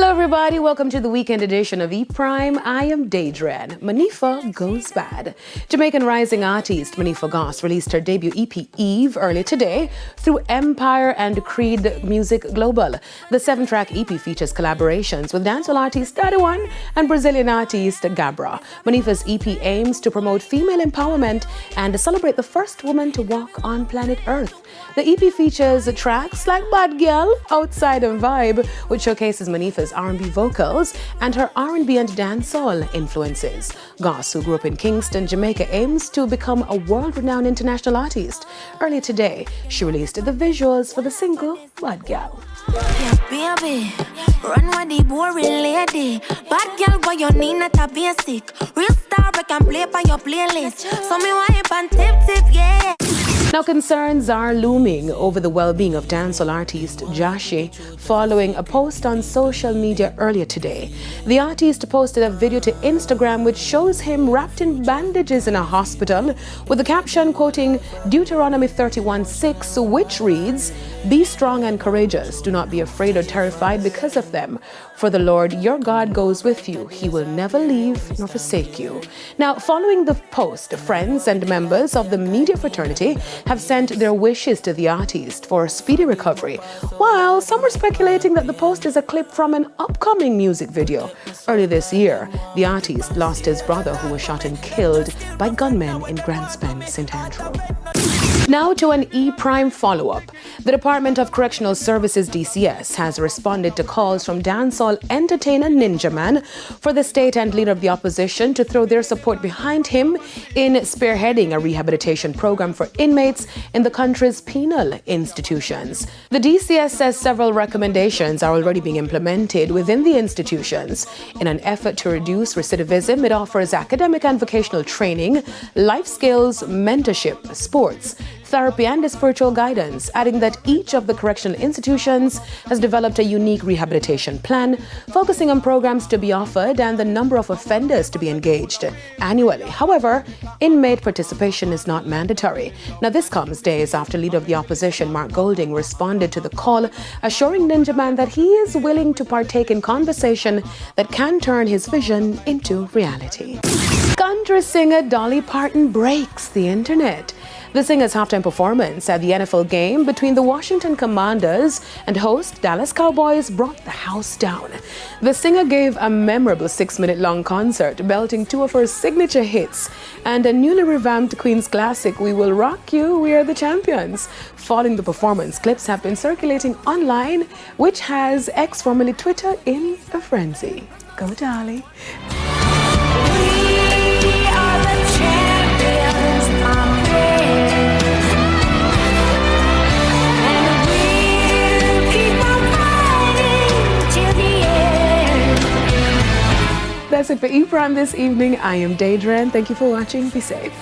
Hello everybody, welcome to the weekend edition of E-Prime. I am Daedran. Monifa Goes Bad. Jamaican rising artist Monifa Goss released her debut EP Eve earlier today through Empire and Creed Music Global. The 7-track EP features collaborations with dancehall artist 31 and Brazilian artist Gabra. Monifa's EP aims to promote female empowerment and to celebrate the first woman to walk on planet Earth. The EP features tracks like Bad Girl, Outside and Vibe, which showcases Monifa's R&B vocals and her R&B and dancehall influences. Goss, who grew up in Kingston, Jamaica, aims to become a world-renowned international artist. Earlier today, she released the visuals for the single Bad Girl. Yeah, baby, run with the boring lady. Bad girl, but you need not a basic. Real star, I can play by your playlist. So me wipe and tip, yeah. Now, concerns are looming over the well-being of dancehall artist Jashi following a post on social media earlier today. The artist posted a video to Instagram which shows him wrapped in bandages in a hospital with the caption quoting Deuteronomy 31:6, which reads, "Be strong and courageous. Do not be afraid or terrified because of them. For the Lord your God goes with you. He will never leave nor forsake you." Now, following the post, friends and members of the media fraternity have sent their wishes to the artist for a speedy recovery, while some are speculating that the post is a clip from an upcoming music video. Earlier this year, the artist lost his brother, who was shot and killed by gunmen in Grandspan, St. Andrew. Now to an E-Prime follow-up. The Department of Correctional Services DCS has responded to calls from dancehall entertainer Ninja Man for the state and leader of the opposition to throw their support behind him in spearheading a rehabilitation program for inmates in the country's penal institutions. The DCS says several recommendations are already being implemented within the institutions. In an effort to reduce recidivism, it offers academic and vocational training, life skills, mentorship, sports, therapy and spiritual guidance, adding that each of the correctional institutions has developed a unique rehabilitation plan, focusing on programs to be offered and the number of offenders to be engaged annually. However, inmate participation is not mandatory. Now, this comes days after leader of the opposition, Mark Golding, responded to the call, assuring Ninja Man that he is willing to partake in conversation that can turn his vision into reality. Country singer Dolly Parton breaks the internet. The singer's halftime performance at the NFL game between the Washington Commanders and host Dallas Cowboys brought the house down. The singer gave a memorable 6-minute-long concert, belting two of her signature hits and a newly revamped Queen's classic, We Will Rock You, We Are the Champions. Following the performance, clips have been circulating online, which has X, formerly Twitter, in a frenzy. Go Dolly. That's it for E-Prime this evening. I am Daedran. Thank you for watching. Be safe.